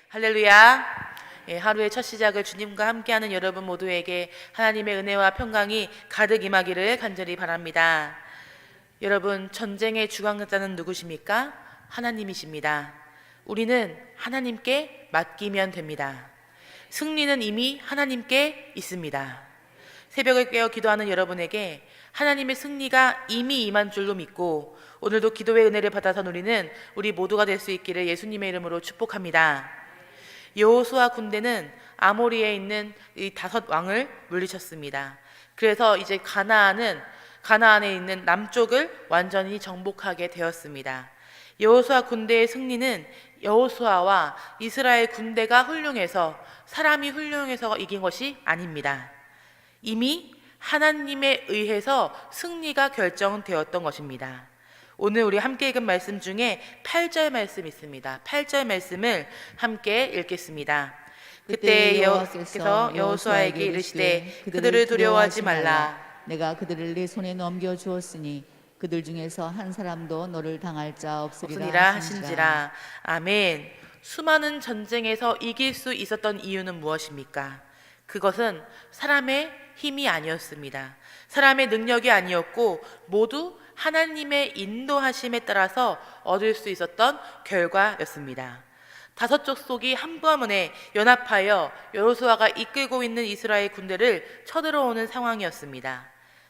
할렐루야. 하루의 첫 시작을 주님과 함께하는 여러분 모두에게 하나님의 은혜와 평강이 가득 임하기를 간절히 바랍니다. 여러분, 전쟁의 주관자는 누구십니까? 하나님이십니다. 우리는 하나님께 맡기면 됩니다. 승리는 이미 하나님께 있습니다. 새벽을 깨어 기도하는 여러분에게 하나님의 승리가 이미 임한 줄로 믿고 오늘도 기도의 은혜를 받아서 누리는 우리 모두가 될 수 있기를 예수님의 이름으로 축복합니다. 여호수아 군대는 아모리에 있는 이 5왕을 물리쳤습니다. 그래서 이제 가나안에 있는 남쪽을 완전히 정복하게 되었습니다. 여호수아 군대의 승리는 여호수아와 이스라엘 군대가 훌륭해서 사람이 훌륭해서 이긴 것이 아닙니다. 이미 하나님에 의해서 승리가 결정되었던 것입니다. 오늘 우리 함께 읽은 말씀 중에 8절 말씀이 있습니다. 8절 말씀을 함께 읽겠습니다. 그때 여호와께서 여호수아에게 이르시되 그들을 두려워하지 말라. 내가 그들을 네 손에 넘겨주었으니 그들 중에서 한 사람도 너를 당할 자 없으리라 하신지라. 아멘. 수많은 전쟁에서 이길 수 있었던 이유는 무엇입니까? 그것은 사람의 힘이 아니었습니다. 사람의 능력이 아니었고 모두 하나님의 인도하심에 따라서 얻을 수 있었던 결과였습니다. 5 족속이 한꺼번에 연합하여 여호수아가 이끌고 있는 이스라엘 군대를 쳐들어오는 상황이었습니다.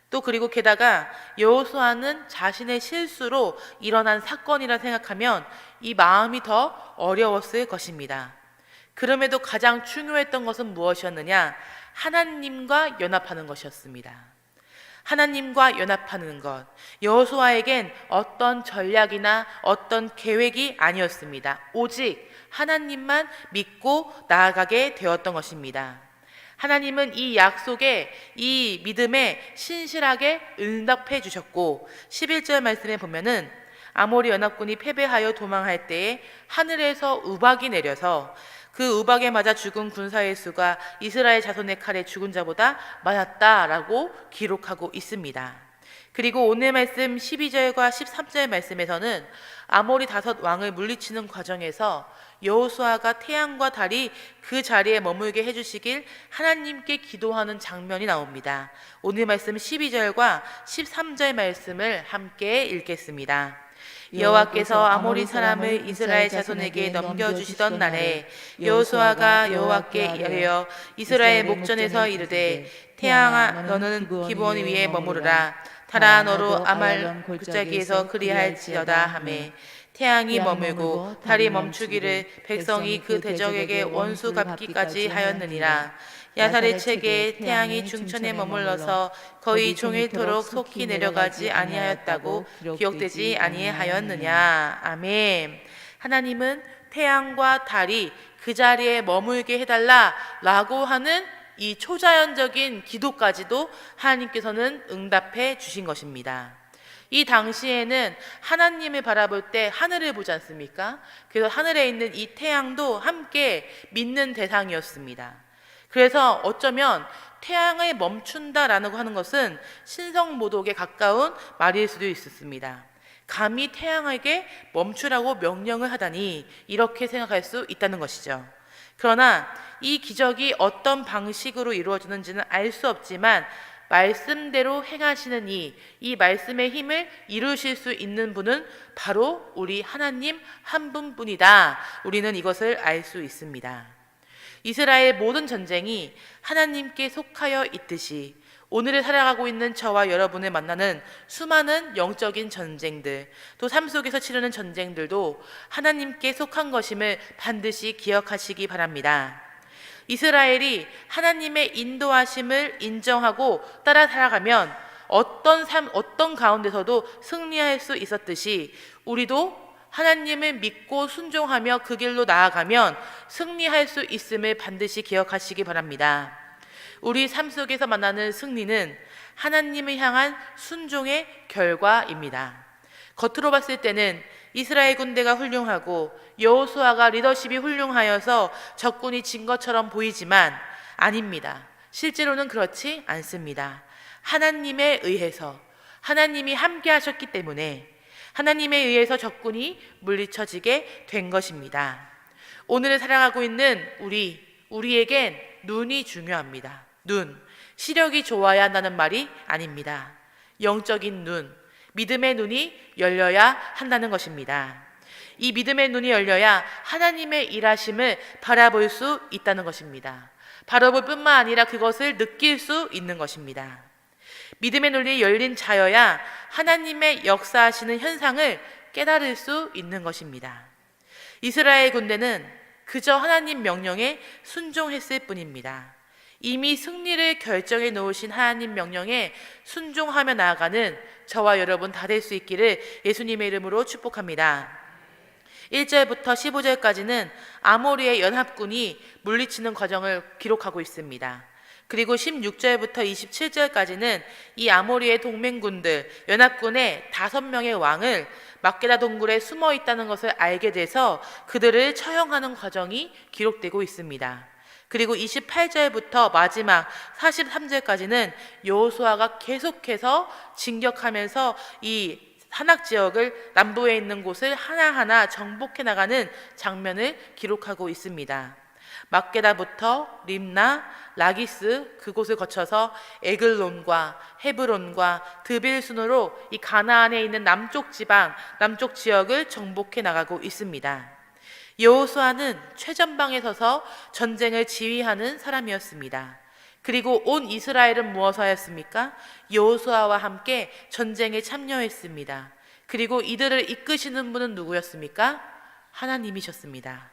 또 그리고 게다가 여호수아는 자신의 실수로 일어난 사건이라 생각하면 이 마음이 더 어려웠을 것입니다. 그럼에도 가장 중요했던 것은 무엇이었느냐? 하나님과 연합하는 것이었습니다. 하나님과 연합하는 것. 여호수아에겐 어떤 전략이나 어떤 계획이 아니었습니다. 오직 하나님만 믿고 나아가게 되었던 것입니다. 하나님은 이 약속에, 이 믿음에 신실하게 응답해 주셨고 11절 말씀에 보면은 아모리 연합군이 패배하여 도망할 때에 하늘에서 우박이 내려서 그 우박에 맞아 죽은 군사의 수가 이스라엘 자손의 칼에 죽은 자보다 많았다라고 기록하고 있습니다. 그리고 오늘 말씀 12절과 13절 말씀에서는 아모리 5왕을 물리치는 과정에서 여호수아가 태양과 달이 그 자리에 머물게 해주시길 하나님께 기도하는 장면이 나옵니다. 오늘 말씀 12절과 13절 말씀을 함께 읽겠습니다. 여호와께서 아모리 사람을 이스라엘 자손에게 넘겨주시던 날에 여호수아가 여호와께 이르러 이스라엘 목전에서 이르되 태양아 너는 기브온 위에 머무르라. 달아 너로 아말 골짜기에서 그리할지어다 하매 태양이 머물고 달이 멈추기를 백성이 그 대적에게 원수 갚기까지 하였느니라. 야살의 책에 태양이 중천에 머물러서 거의 종일토록 속히 내려가지 아니하였다고 기억되지 아니하였느냐. 아멘. 하나님은 태양과 달이 그 자리에 머물게 해달라라고 하는 이 초자연적인 기도까지도 하나님께서는 응답해 주신 것입니다. 이 당시에는 하나님을 바라볼 때 하늘을 보지 않습니까? 그래서 하늘에 있는 이 태양도 함께 믿는 대상이었습니다. 그래서 어쩌면 태양을 멈춘다라는 하는 것은 신성모독에 가까운 말일 수도 있었습니다. 감히 태양에게 멈추라고 명령을 하다니 이렇게 생각할 수 있다는 것이죠. 그러나 이 기적이 어떤 방식으로 이루어지는지는 알 수 없지만 말씀대로 행하시는 이 말씀의 힘을 이루실 수 있는 분은 바로 우리 하나님 한 분뿐이다. 우리는 이것을 알 수 있습니다. 이스라엘 모든 전쟁이 하나님께 속하여 있듯이 오늘을 살아가고 있는 저와 여러분을 만나는 수많은 영적인 전쟁들, 또 삶 속에서 치르는 전쟁들도 하나님께 속한 것임을 반드시 기억하시기 바랍니다. 이스라엘이 하나님의 인도하심을 인정하고 따라 살아가면 어떤 가운데서도 승리할 수 있었듯이 우리도 하나님을 믿고 순종하며 그 길로 나아가면 승리할 수 있음을 반드시 기억하시기 바랍니다. 우리 삶 속에서 만나는 승리는 하나님을 향한 순종의 결과입니다. 겉으로 봤을 때는 이스라엘 군대가 훌륭하고 여호수아가 리더십이 훌륭하여서 적군이 진 것처럼 보이지만 아닙니다. 실제로는 그렇지 않습니다. 하나님에 의해서 하나님이 함께 하셨기 때문에 하나님에 의해서 적군이 물리쳐지게 된 것입니다. 오늘을 살아가고 있는 우리에겐 눈이 중요합니다. 눈, 시력이 좋아야 한다는 말이 아닙니다. 영적인 눈, 믿음의 눈이 열려야 한다는 것입니다. 이 믿음의 눈이 열려야 하나님의 일하심을 바라볼 수 있다는 것입니다. 바라볼 뿐만 아니라 그것을 느낄 수 있는 것입니다. 믿음의 눈이 열린 자여야 하나님의 역사하시는 현상을 깨달을 수 있는 것입니다. 이스라엘 군대는 그저 하나님 명령에 순종했을 뿐입니다. 이미 승리를 결정해 놓으신 하나님 명령에 순종하며 나아가는 저와 여러분 다 될 수 있기를 예수님의 이름으로 축복합니다. 1절부터 15절까지는 아모리의 연합군이 물리치는 과정을 기록하고 있습니다. 그리고 16절부터 27절까지는 이 아모리의 동맹군들, 연합군의 5명의 왕을 막게다 동굴에 숨어 있다는 것을 알게 돼서 그들을 처형하는 과정이 기록되고 있습니다. 그리고 28절부터 마지막 43절까지는 여호수아가 계속해서 진격하면서 이 산악 지역을 남부에 있는 곳을 하나하나 정복해 나가는 장면을 기록하고 있습니다. 막게다부터 림나, 라기스 그곳을 거쳐서 에글론과 헤브론과 드빌순으로 이 가나안에 있는 남쪽 지방, 남쪽 지역을 정복해 나가고 있습니다. 여호수아는 최전방에 서서 전쟁을 지휘하는 사람이었습니다. 그리고 온 이스라엘은 무엇을 하였습니까? 여호수아와 함께 전쟁에 참여했습니다. 그리고 이들을 이끄시는 분은 누구였습니까? 하나님이셨습니다.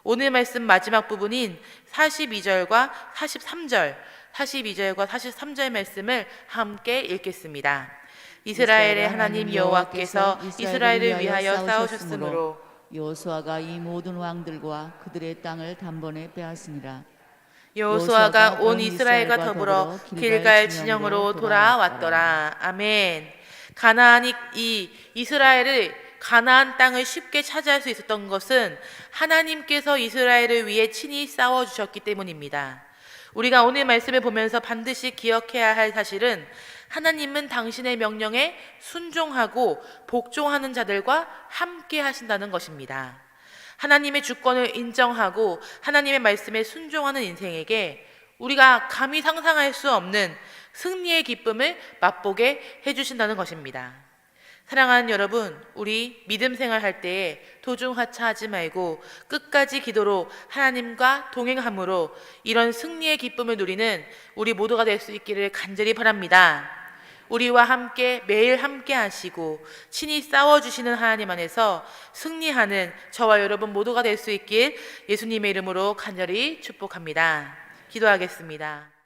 오늘 말씀 마지막 부분인 42절과 43절 말씀을 함께 읽겠습니다. 이스라엘의 하나님 여호와께서 이스라엘을 위하여 싸우셨으므로 여호수아가 이 모든 왕들과 그들의 땅을 단번에 빼앗으니라. 여호수아가 온 이스라엘과 더불어 길갈 진영으로 돌아왔더라. 아멘. 가나안이 이 이스라엘을 가나안 땅을 쉽게 차지할 수 있었던 것은 하나님께서 이스라엘을 위해 친히 싸워주셨기 때문입니다. 우리가 오늘 말씀을 보면서 반드시 기억해야 할 사실은 하나님은 당신의 명령에 순종하고 복종하는 자들과 함께 하신다는 것입니다. 하나님의 주권을 인정하고 하나님의 말씀에 순종하는 인생에게 우리가 감히 상상할 수 없는 승리의 기쁨을 맛보게 해주신다는 것입니다. 사랑하는 여러분, 우리 믿음 생활할 때에 도중하차하지 말고 끝까지 기도로 하나님과 동행함으로 이런 승리의 기쁨을 누리는 우리 모두가 될 수 있기를 간절히 바랍니다. 우리와 함께 매일 함께 하시고 친히 싸워주시는 하나님 안에서 승리하는 저와 여러분 모두가 될 수 있길 예수님의 이름으로 간절히 축복합니다. 기도하겠습니다.